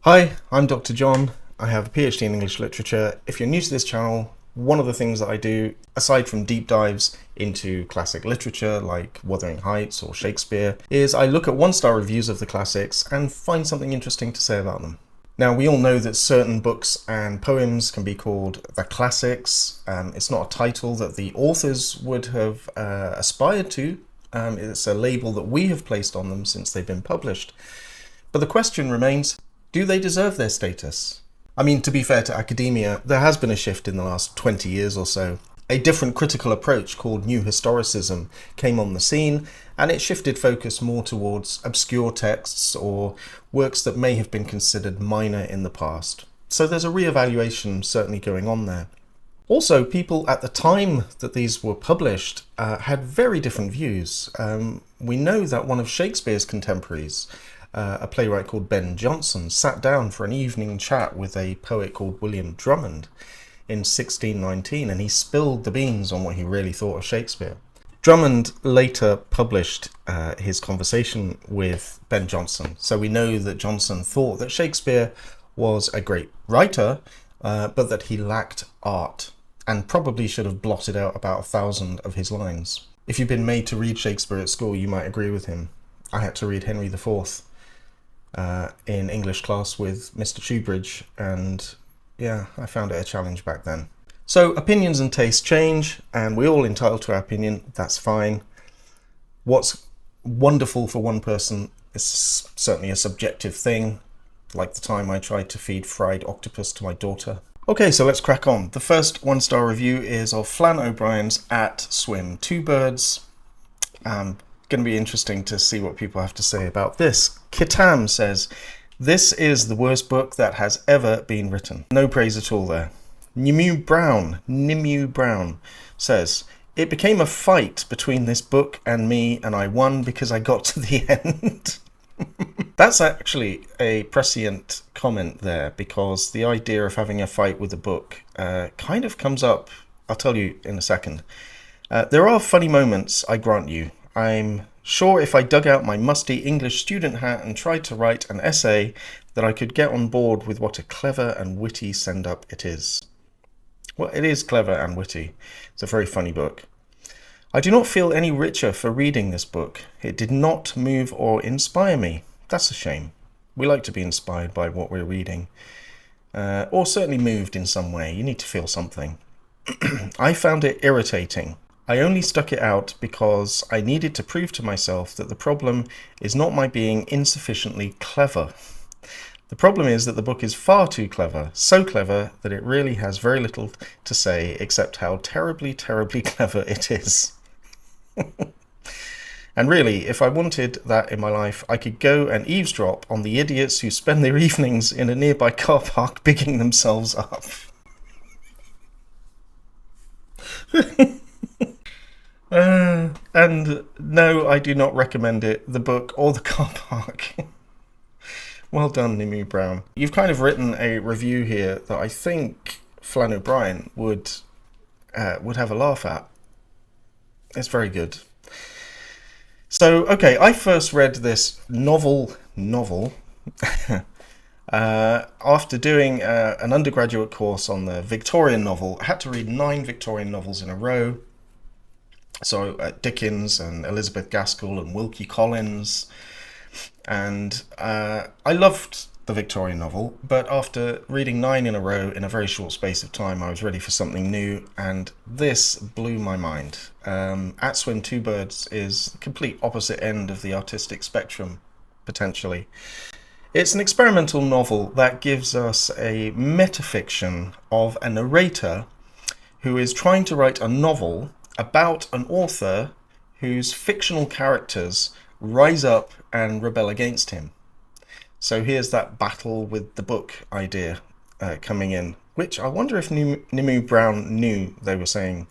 Hi, I'm Dr. John. I have a PhD in English Literature. If you're new to this channel, one of the things that I do, aside from deep dives into classic literature like Wuthering Heights or Shakespeare, is I look at one-star reviews of the classics and find something interesting to say about them. Now, we all know that certain books and poems can be called the classics. It's not a title that the authors would have aspired to. It's a label that we have placed on them since they've been published. But the question remains, do they deserve their status? I mean, to be fair to academia, there has been a shift in the last 20 years or so. A different critical approach called New Historicism came on the scene, and it shifted focus more towards obscure texts or works that may have been considered minor in the past. So there's a re-evaluation certainly going on there. Also, people at the time that these were published had very different views. We know that one of Shakespeare's contemporaries, a playwright called Ben Jonson, sat down for an evening chat with a poet called William Drummond in 1619, and he spilled the beans on what he really thought of Shakespeare. Drummond later published his conversation with Ben Jonson, so we know that Jonson thought that Shakespeare was a great writer, but that he lacked art, and probably should have blotted out about 1,000 of his lines. If you've been made to read Shakespeare at school, you might agree with him. I had to read Henry IV in English class with Mr. Tubridge, and yeah, I found it a challenge back then. So opinions and tastes change, and we're all entitled to our opinion. That's fine. What's wonderful for one person is certainly a subjective thing, like the time I tried to feed fried octopus to my daughter. Okay, so let's crack on. The first one-star review is of Flann O'Brien's At Swim Two Birds. Going to be interesting to see what people have to say about this. Kitam says, "This is the worst book that has ever been written." No praise at all there. Nimue Brown says, "It became a fight between this book and me, and I won because I got to the end." That's actually a prescient comment there, because the idea of having a fight with a book kind of comes up. I'll tell you in a second. There are funny moments, I grant you. I'm sure if I dug out my musty English student hat and tried to write an essay, that I could get on board with what a clever and witty send-up it is. Well, it is clever and witty. It's a very funny book. I do not feel any richer for reading this book. It did not move or inspire me. That's a shame. We like to be inspired by what we're reading. Or certainly moved in some way. You need to feel something. I found it irritating. I only stuck it out because I needed to prove to myself that the problem is not my being insufficiently clever. The problem is that the book is far too clever, so clever that it really has very little to say except how terribly, terribly clever it is. And really, if I wanted that in my life, I could go and eavesdrop on the idiots who spend their evenings in a nearby car park bigging themselves up. And no, I do not recommend it, the book or the car park. Well done, Nimue Brown. You've kind of written a review here that I think Flann O'Brien would have a laugh at. It's very good. So, okay, I first read this novel after doing an undergraduate course on the Victorian novel. I had to read 9 Victorian novels in a row. So Dickens and Elizabeth Gaskell and Wilkie Collins. And I loved the Victorian novel, but after reading 9 in a row in a very short space of time, I was ready for something new, and this blew my mind. At Swim Two Birds is the complete opposite end of the artistic spectrum, potentially. It's an experimental novel that gives us a metafiction of a narrator who is trying to write a novel about an author whose fictional characters rise up and rebel against him. So here's that battle with the book idea coming in, which I wonder if Nimue Brown knew they were saying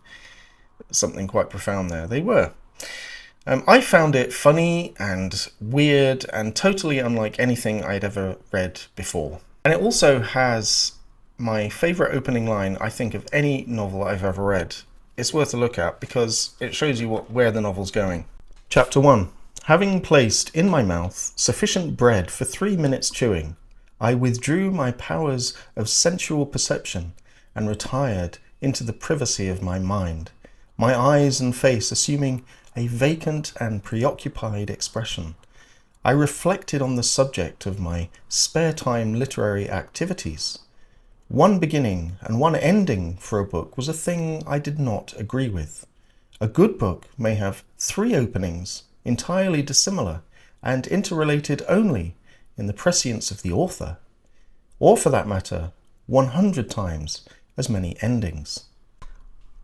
something quite profound there. They were. I found it funny and weird and totally unlike anything I'd ever read before. And it also has my favourite opening line, I think, of any novel I've ever read. It's worth a look at because it shows you where the novel's going. Chapter 1. Having placed in my mouth sufficient bread for 3 minutes chewing, I withdrew my powers of sensual perception and retired into the privacy of my mind, my eyes and face assuming a vacant and preoccupied expression. I reflected on the subject of my spare time literary activities. One beginning and one ending for a book was a thing I did not agree with. A good book may have 3 openings, entirely dissimilar and interrelated only in the prescience of the author, or for that matter, 100 times as many endings.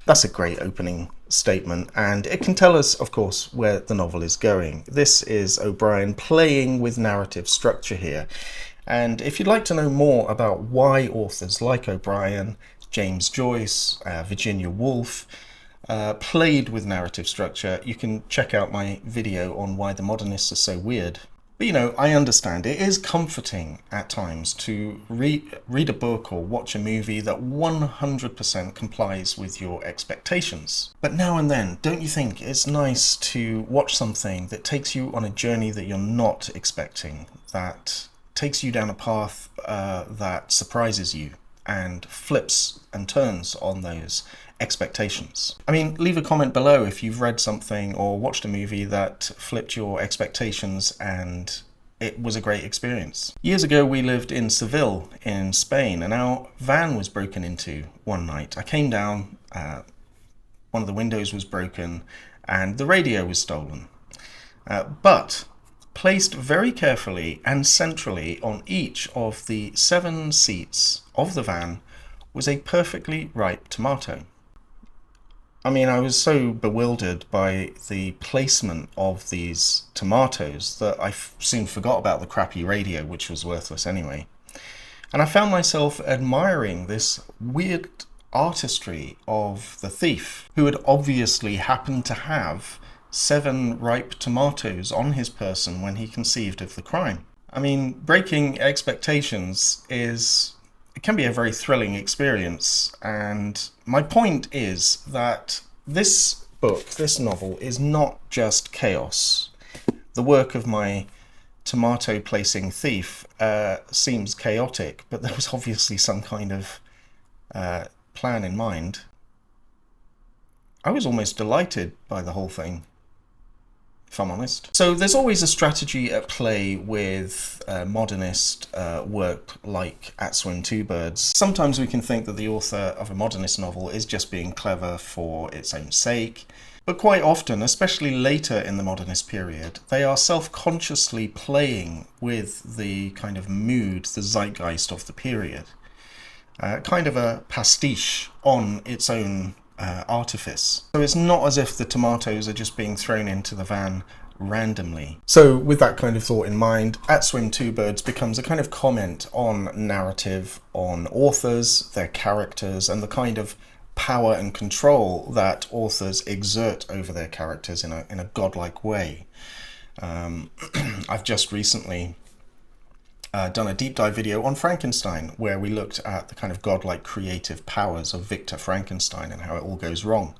That's a great opening statement, and it can tell us, of course, where the novel is going. This is O'Brien playing with narrative structure here. And if you'd like to know more about why authors like O'Brien, James Joyce, Virginia Woolf played with narrative structure, you can check out my video on why the modernists are so weird. But I understand it is comforting at times to read a book or watch a movie that 100% complies with your expectations. But now and then, don't you think it's nice to watch something that takes you on a journey that you're not expecting, that takes you down a path that surprises you and flips and turns on those expectations? I mean, leave a comment below if you've read something or watched a movie that flipped your expectations and it was a great experience. Years ago, we lived in Seville in Spain, and our van was broken into one night. I came down, one of the windows was broken, and the radio was stolen. But placed very carefully and centrally on each of the 7 seats of the van was a perfectly ripe tomato. I mean, I was so bewildered by the placement of these tomatoes that I soon forgot about the crappy radio, which was worthless anyway. And I found myself admiring this weird artistry of the thief, who had obviously happened to have 7 ripe tomatoes on his person when he conceived of the crime. I mean, breaking expectations it can be a very thrilling experience, and my point is that this book, this novel, is not just chaos. The work of my tomato placing thief seems chaotic, but there was obviously some kind of plan in mind. I was almost delighted by the whole thing, if I'm honest. So there's always a strategy at play with modernist work like At Swim Two Birds. Sometimes we can think that the author of a modernist novel is just being clever for its own sake, but quite often, especially later in the modernist period, they are self-consciously playing with the kind of mood, the zeitgeist of the period. Kind of a pastiche on its own artifice. So it's not as if the tomatoes are just being thrown into the van randomly. So with that kind of thought in mind, At Swim Two Birds becomes a kind of comment on narrative, on authors, their characters, and the kind of power and control that authors exert over their characters in a godlike way. I've just recently done a deep dive video on Frankenstein, where we looked at the kind of godlike creative powers of Victor Frankenstein and how it all goes wrong.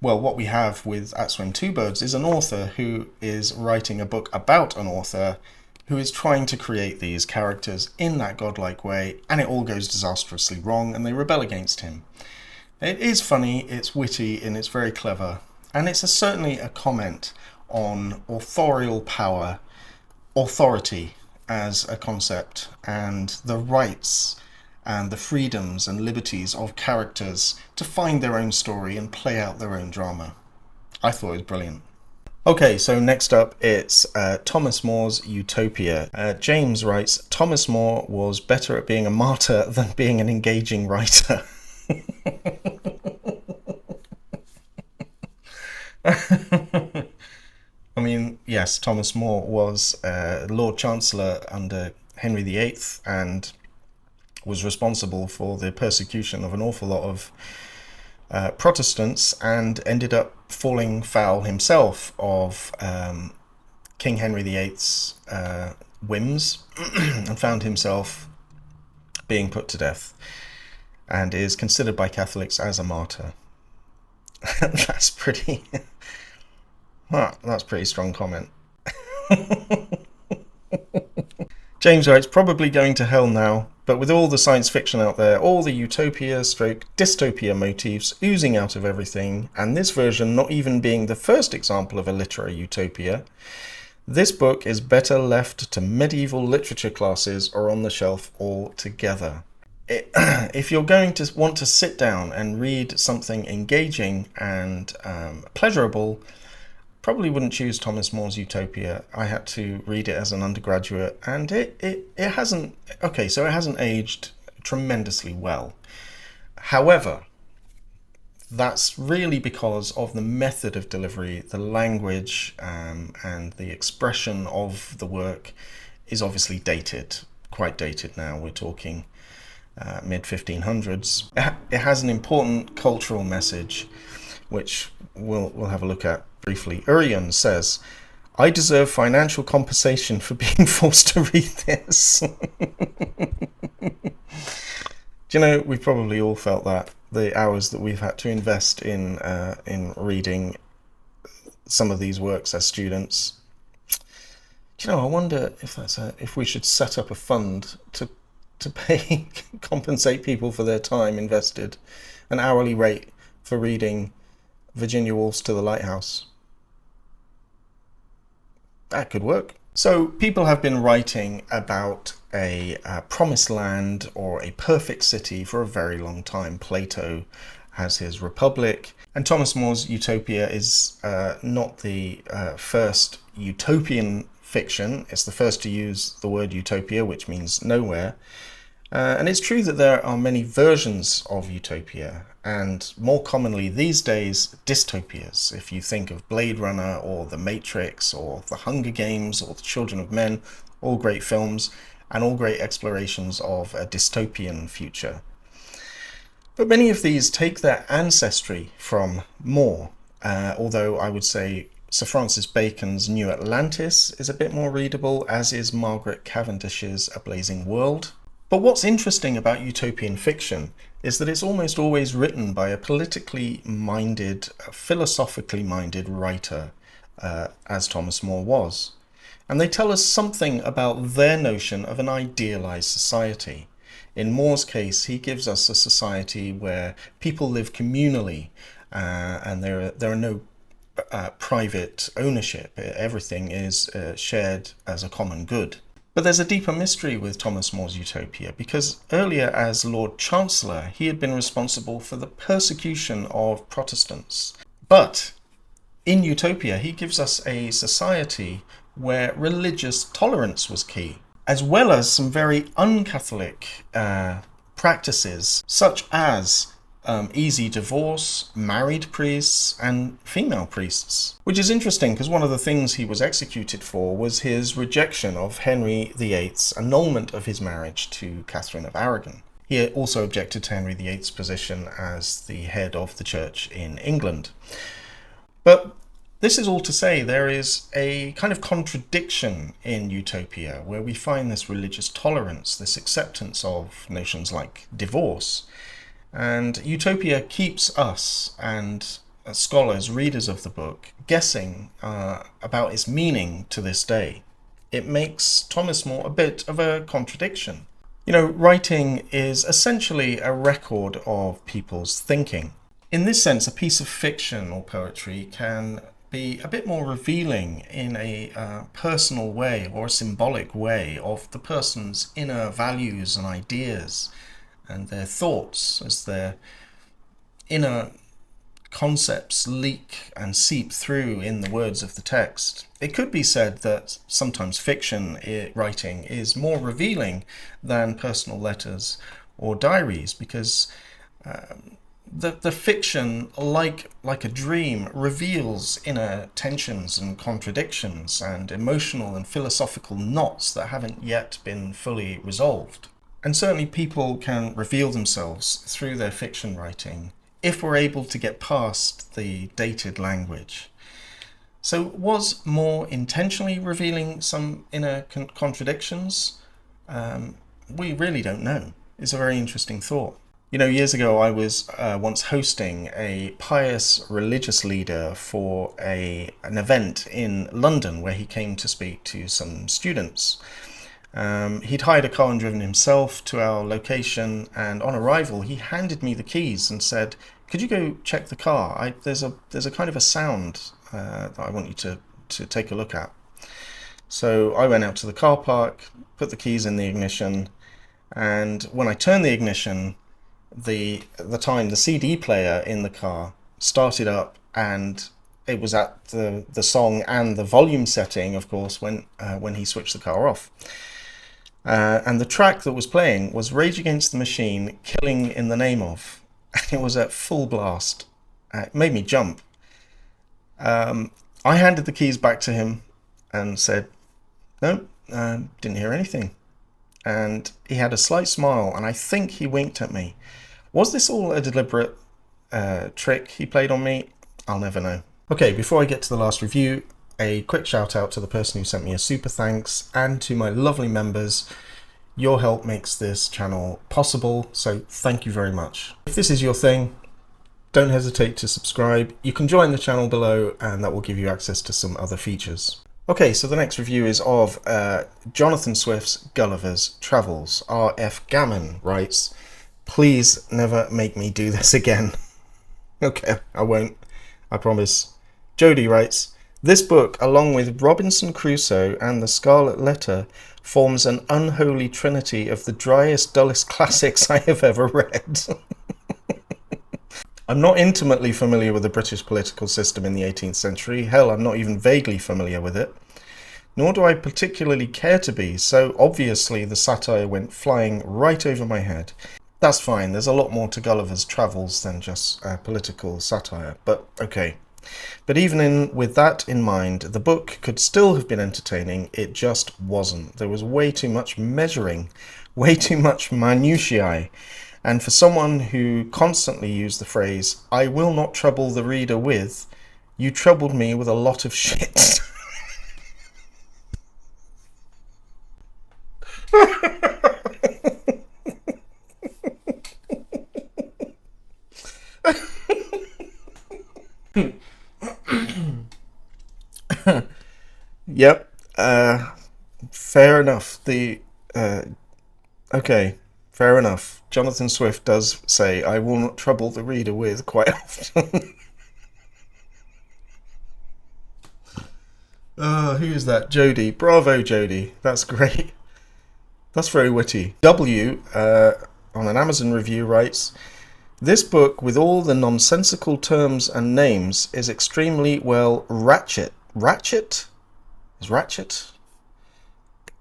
Well, what we have with At Swim Two Birds is an author who is writing a book about an author who is trying to create these characters in that godlike way, and it all goes disastrously wrong, and they rebel against him. It is funny, it's witty, and it's very clever, and it's certainly a comment on authorial power, authority as a concept, and the rights and the freedoms and liberties of characters to find their own story and play out their own drama. I thought it was brilliant. Okay, so next up it's Thomas More's Utopia. James writes, Thomas More was better at being a martyr than being an engaging writer. I mean, yes, Thomas More was Lord Chancellor under Henry VIII and was responsible for the persecution of an awful lot of Protestants, and ended up falling foul himself of King Henry VIII's whims and found himself being put to death and is considered by Catholics as a martyr. That's pretty... Well, that's a pretty strong comment. James writes, probably going to hell now, but with all the science fiction out there, all the utopia stroke dystopia motifs oozing out of everything, and this version not even being the first example of a literary utopia, this book is better left to medieval literature classes or on the shelf altogether. If you're going to want to sit down and read something engaging and pleasurable, probably wouldn't choose Thomas More's Utopia. I had to read it as an undergraduate, and it hasn't... Okay, so it hasn't aged tremendously well. However, that's really because of the method of delivery, the language, and the expression of the work is obviously dated, quite dated now. We're talking mid-1500s. It has an important cultural message, which we'll have a look at briefly. Urian says, I deserve financial compensation for being forced to read this. Do you know, we've probably all felt that, the hours that we've had to invest in reading some of these works as students. Do you know, I wonder if we should set up a fund to compensate people for their time invested, an hourly rate for reading Virginia Woolf's To the Lighthouse. That could work. So people have been writing about a promised land or a perfect city for a very long time. Plato has his Republic, and Thomas More's Utopia is not the first utopian fiction. It's the first to use the word utopia, which means nowhere. And it's true that there are many versions of Utopia, and more commonly these days, dystopias. If you think of Blade Runner or The Matrix or The Hunger Games or The Children of Men, all great films and all great explorations of a dystopian future. But many of these take their ancestry from More, although I would say Sir Francis Bacon's New Atlantis is a bit more readable, as is Margaret Cavendish's A Blazing World. But what's interesting about utopian fiction is that it's almost always written by a politically minded, philosophically minded writer, as Thomas More was. And they tell us something about their notion of an idealized society. In More's case, he gives us a society where people live communally, and there are no private ownership. Everything is shared as a common good. But there's a deeper mystery with Thomas More's Utopia, because earlier as Lord Chancellor, he had been responsible for the persecution of Protestants. But in Utopia, he gives us a society where religious tolerance was key, as well as some very un-Catholic practices, such as easy divorce, married priests, and female priests. Which is interesting because one of the things he was executed for was his rejection of Henry VIII's annulment of his marriage to Catherine of Aragon. He also objected to Henry VIII's position as the head of the church in England. But this is all to say there is a kind of contradiction in Utopia where we find this religious tolerance, this acceptance of notions like divorce. And Utopia keeps us and scholars, readers of the book, guessing about its meaning to this day. It makes Thomas More a bit of a contradiction. You know, writing is essentially a record of people's thinking. In this sense, a piece of fiction or poetry can be a bit more revealing in a personal way or a symbolic way of the person's inner values and ideas and their thoughts as their inner concepts leak and seep through in the words of the text. It could be said that sometimes fiction writing is more revealing than personal letters or diaries, because the fiction, like a dream, reveals inner tensions and contradictions and emotional and philosophical knots that haven't yet been fully resolved. And certainly people can reveal themselves through their fiction writing if we're able to get past the dated language. So was More intentionally revealing some inner contradictions? We really don't know. is a very interesting thought. You know, years ago I was once hosting a pious religious leader for an event in London where he came to speak to some students. He'd hired a car and driven himself to our location, and on arrival he handed me the keys and said, "Could you go check the car? There's a kind of a sound that I want you to take a look at." So I went out to the car park, put the keys in the ignition, and when I turned the ignition, the CD player in the car started up, and it was at the song and the volume setting, of course, when he switched the car off. And the track that was playing was Rage Against the Machine, Killing in the Name Of. And it was at full blast. It made me jump. I handed the keys back to him and said, "No, didn't hear anything." And he had a slight smile, and I think he winked at me. Was this all a deliberate trick he played on me? I'll never know. Okay, before I get to the last review, a quick shout out to the person who sent me a super thanks, and to my lovely members. Your help makes this channel possible, so thank you very much. If this is your thing, don't hesitate to subscribe. You can join the channel below, and that will give you access to some other features. Okay, so the next review is of Jonathan Swift's Gulliver's Travels. R.F. Gammon writes, "Please never make me do this again." Okay, I won't. I promise. Jody writes, "This book, along with Robinson Crusoe and The Scarlet Letter, forms an unholy trinity of the driest, dullest classics I have ever read." I'm not intimately familiar with the British political system in the 18th century. Hell, I'm not even vaguely familiar with it. Nor do I particularly care to be, so obviously the satire went flying right over my head. That's fine, there's a lot more to Gulliver's Travels than just political satire, but okay. But even with that in mind, the book could still have been entertaining. It just wasn't. There was way too much measuring, way too much minutiae. And for someone who constantly used the phrase, "I will not trouble the reader with," you troubled me with a lot of shit. Yep, fair enough. Okay, fair enough. Jonathan Swift does say, "I will not trouble the reader with," quite often. Who is that? Jody. Bravo, Jody. That's great. That's very witty. W, on an Amazon review, writes, "This book, with all the nonsensical terms and names, is extremely well ratchet." Ratchet? Is ratchet?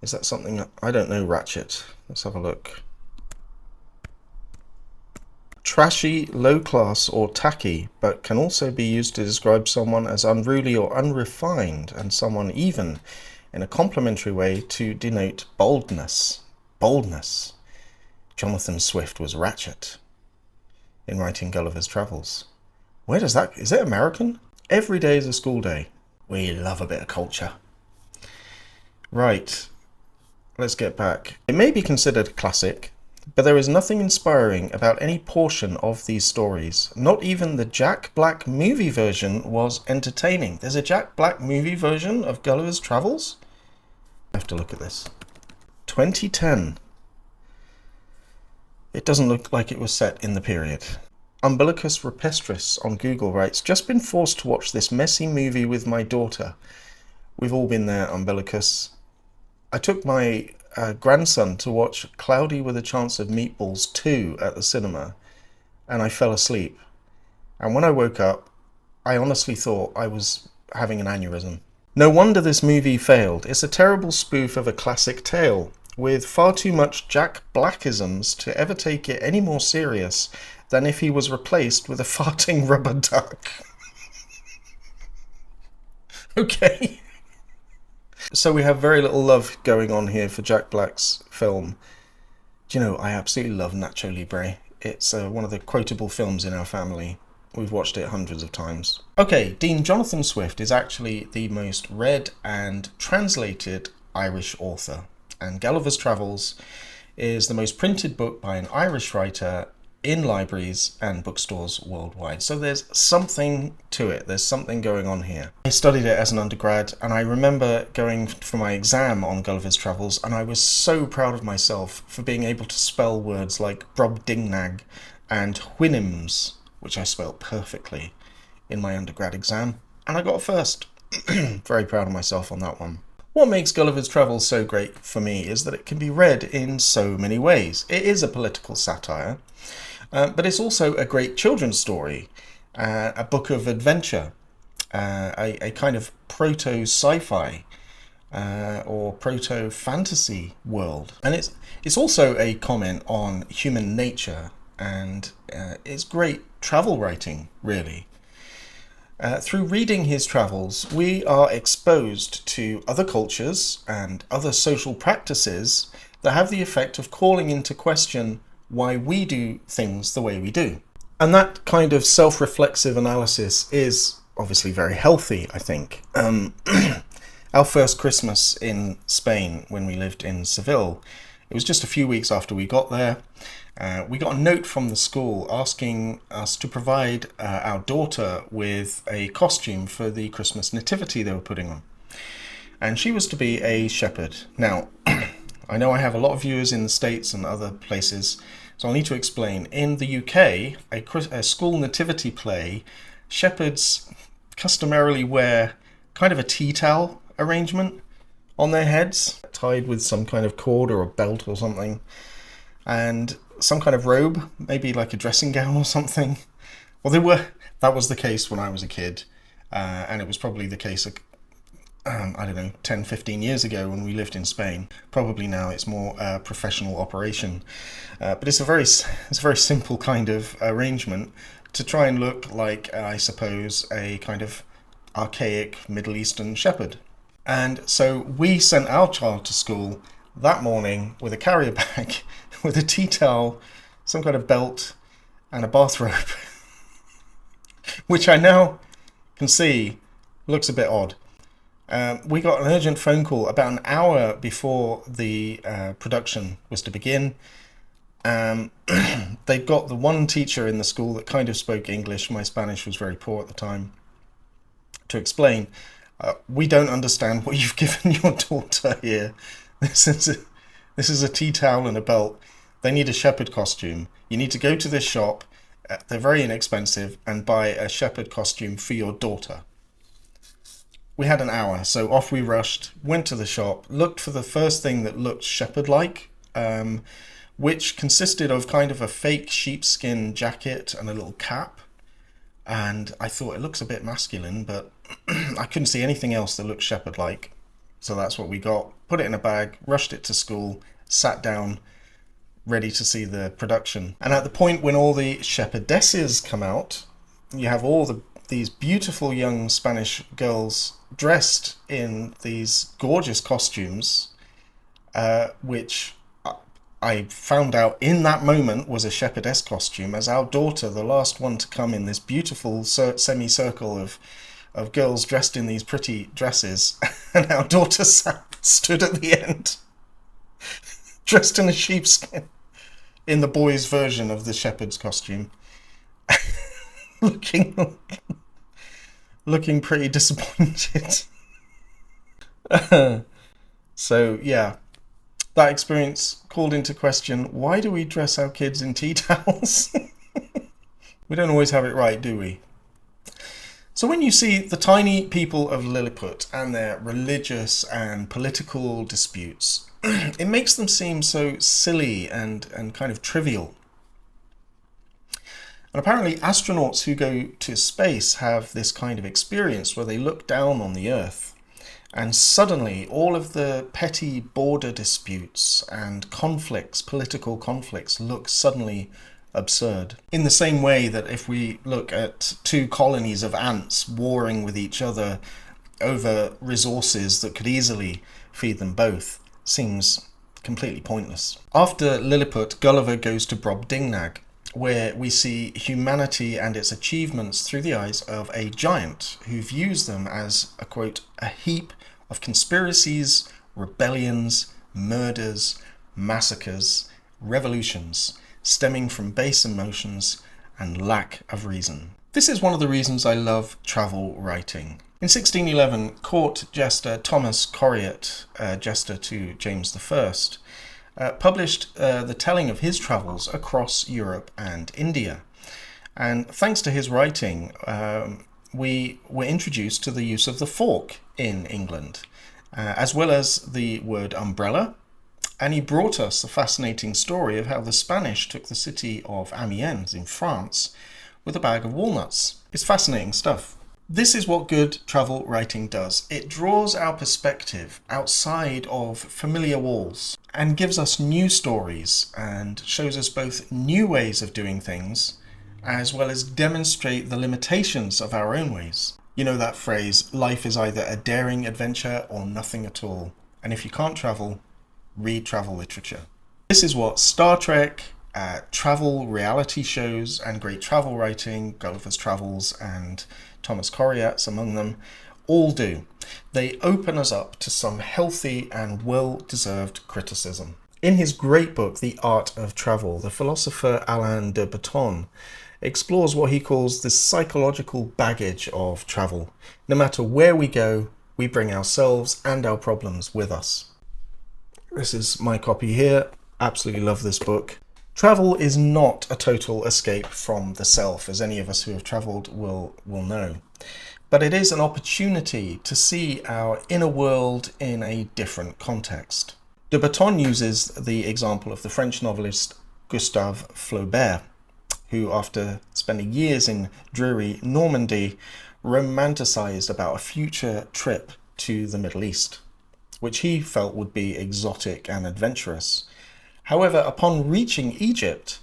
Is that something? I don't know ratchet. Let's have a look. Trashy, low class, or tacky, but can also be used to describe someone as unruly or unrefined, and someone even, in a complimentary way, to denote boldness. Boldness. Jonathan Swift was ratchet in writing Gulliver's Travels. Where does that... Is it American? Every day is a school day. We love a bit of culture. Right. Let's get back. It may be considered a classic, but there is nothing inspiring about any portion of these stories. Not even the Jack Black movie version was entertaining. There's a Jack Black movie version of Gulliver's Travels? I have to look at this. 2010. It doesn't look like it was set in the period. Umbilicus Rupestris on Google writes, "Just been forced to watch this messy movie with my daughter." We've all been there, Umbilicus. I took my grandson to watch Cloudy with a Chance of Meatballs 2 at the cinema, and I fell asleep. And when I woke up, I honestly thought I was having an aneurysm. No wonder this movie failed. It's a terrible spoof of a classic tale, with far too much Jack Blackisms to ever take it any more serious than if he was replaced with a farting rubber duck. Okay. So we have very little love going on here for Jack Black's film. Do you know, I absolutely love Nacho Libre. It's one of the quotable films in our family. We've watched it hundreds of times. Okay, Dean Jonathan Swift is actually the most read and translated Irish author, and Gulliver's Travels is the most printed book by an Irish writer in libraries and bookstores worldwide. So there's something to it. There's something going on here. I studied it as an undergrad, and I remember going for my exam on Gulliver's Travels, and I was so proud of myself for being able to spell words like Brobdingnag and Houyhnhnms, which I spelled perfectly in my undergrad exam, and I got a first. Very proud of myself on that one. What makes Gulliver's Travels so great for me is that it can be read in so many ways. It is a political satire, but it's also a great children's story, a book of adventure, a kind of proto-sci-fi or proto-fantasy world. And it's also a comment on human nature, and it's great travel writing, really. Through reading his travels, we are exposed to other cultures and other social practices that have the effect of calling into question why we do things the way we do. And that kind of self-reflexive analysis is obviously very healthy, I think. Our first Christmas in Spain, when we lived in Seville, it was just a few weeks after we got there. We got a note from the school asking us to provide our daughter with a costume for the Christmas nativity they were putting on. And she was to be a shepherd. Now, I know I have a lot of viewers in the States and other places, so I'll need to explain. In the UK, a school nativity play, shepherds customarily wear kind of a tea towel arrangement on their heads, tied with some kind of cord or a belt or something, and some kind of robe, maybe like a dressing gown or something. Well, that was the case when I was a kid, and it was probably the case, I don't know, 10, 15 years ago when we lived in Spain. Probably now it's more a professional operation, but it's a very simple kind of arrangement to try and look like, I suppose, a kind of archaic Middle Eastern shepherd. And so we sent our child to school that morning with a carrier bag, with a tea towel, some kind of belt, and a bathrobe, which I now can see looks a bit odd. We got an urgent phone call about an hour before the production was to begin. They'd got the one teacher in the school that kind of spoke English. My Spanish was very poor at the time. To explain, we don't understand what you've given your daughter here. This is a tea towel and a belt. They need a shepherd costume. You need to go to this shop, they're very inexpensive, and buy a shepherd costume for your daughter. We had an hour, so off we rushed, went to the shop, looked for the first thing that looked shepherd-like, which consisted of kind of a fake sheepskin jacket and a little cap. And I thought, it looks a bit masculine, but I couldn't see anything else that looked shepherd-like. So that's what we got, put it in a bag, rushed it to school, sat down, ready to see the production. And at the point when all the shepherdesses come out, you have all these beautiful young Spanish girls dressed in these gorgeous costumes, which I found out in that moment was a shepherdess costume, as our daughter, the last one to come in this beautiful semicircle of girls dressed in these pretty dresses, and our daughter stood at the end, dressed in a sheepskin, in the boys' version of the shepherd's costume, looking pretty disappointed. So yeah, that experience called into question, why do we dress our kids in tea towels? We don't always have it right, do we? So when you see the tiny people of Lilliput and their religious and political disputes, it makes them seem so silly and kind of trivial. And apparently astronauts who go to space have this kind of experience where they look down on the Earth and suddenly all of the petty border disputes and conflicts, political conflicts, look suddenly absurd. In the same way that if we look at two colonies of ants warring with each other over resources that could easily feed them both, seems completely pointless. After Lilliput, Gulliver goes to Brobdingnag, where we see humanity and its achievements through the eyes of a giant who views them as a, quote, a heap of conspiracies, rebellions, murders, massacres, revolutions, stemming from base emotions and lack of reason. This is one of the reasons I love travel writing. In 1611, court jester Thomas Coriat, jester to James I, published the telling of his travels across Europe and India. And thanks to his writing, we were introduced to the use of the fork in England, as well as the word umbrella. And he brought us a fascinating story of how the Spanish took the city of Amiens in France with a bag of walnuts. It's fascinating stuff. This is what good travel writing does. It draws our perspective outside of familiar walls and gives us new stories and shows us both new ways of doing things as well as demonstrate the limitations of our own ways. You know that phrase, life is either a daring adventure or nothing at all. And if you can't travel, read travel literature. This is what Star Trek, travel reality shows and great travel writing, Gulliver's Travels and Thomas Coriat's among them, all do. They open us up to some healthy and well-deserved criticism. In his great book, The Art of Travel, the philosopher Alain de Botton explores what he calls the psychological baggage of travel. No matter where we go, we bring ourselves and our problems with us. This is my copy here. Absolutely love this book. Travel is not a total escape from the self, as any of us who have travelled will know. But it is an opportunity to see our inner world in a different context. De Botton uses the example of the French novelist Gustave Flaubert, who, after spending years in dreary Normandy, romanticized about a future trip to the Middle East, which he felt would be exotic and adventurous. However, upon reaching Egypt,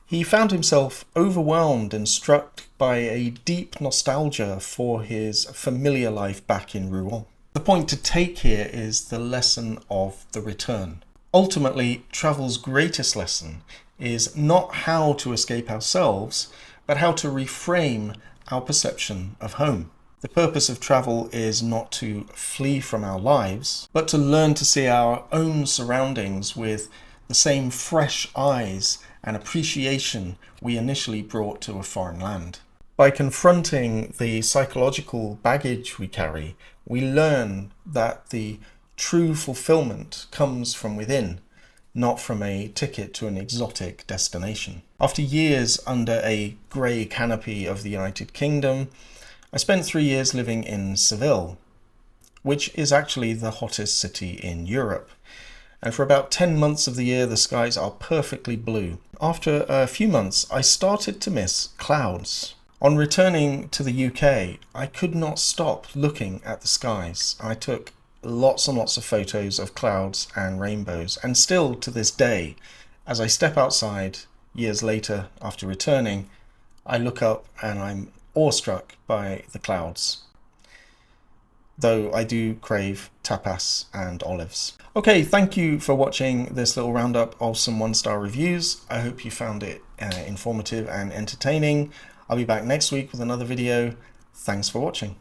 he found himself overwhelmed and struck by a deep nostalgia for his familiar life back in Rouen. The point to take here is the lesson of the return. Ultimately, travel's greatest lesson is not how to escape ourselves, but how to reframe our perception of home. The purpose of travel is not to flee from our lives, but to learn to see our own surroundings with the same fresh eyes and appreciation we initially brought to a foreign land. By confronting the psychological baggage we carry, we learn that the true fulfillment comes from within, not from a ticket to an exotic destination. After years under a grey canopy of the United Kingdom, I spent 3 years living in Seville, which is actually the hottest city in Europe. And for about 10 months of the year, the skies are perfectly blue. After a few months, I started to miss clouds. On returning to the UK, I could not stop looking at the skies. I took lots and lots of photos of clouds and rainbows, and still to this day, as I step outside years later after returning, I look up and I'm awestruck by the clouds. Though I do crave tapas and olives. Okay, thank you for watching this little roundup of some 1-star reviews. I hope you found it informative and entertaining. I'll be back next week with another video. Thanks for watching.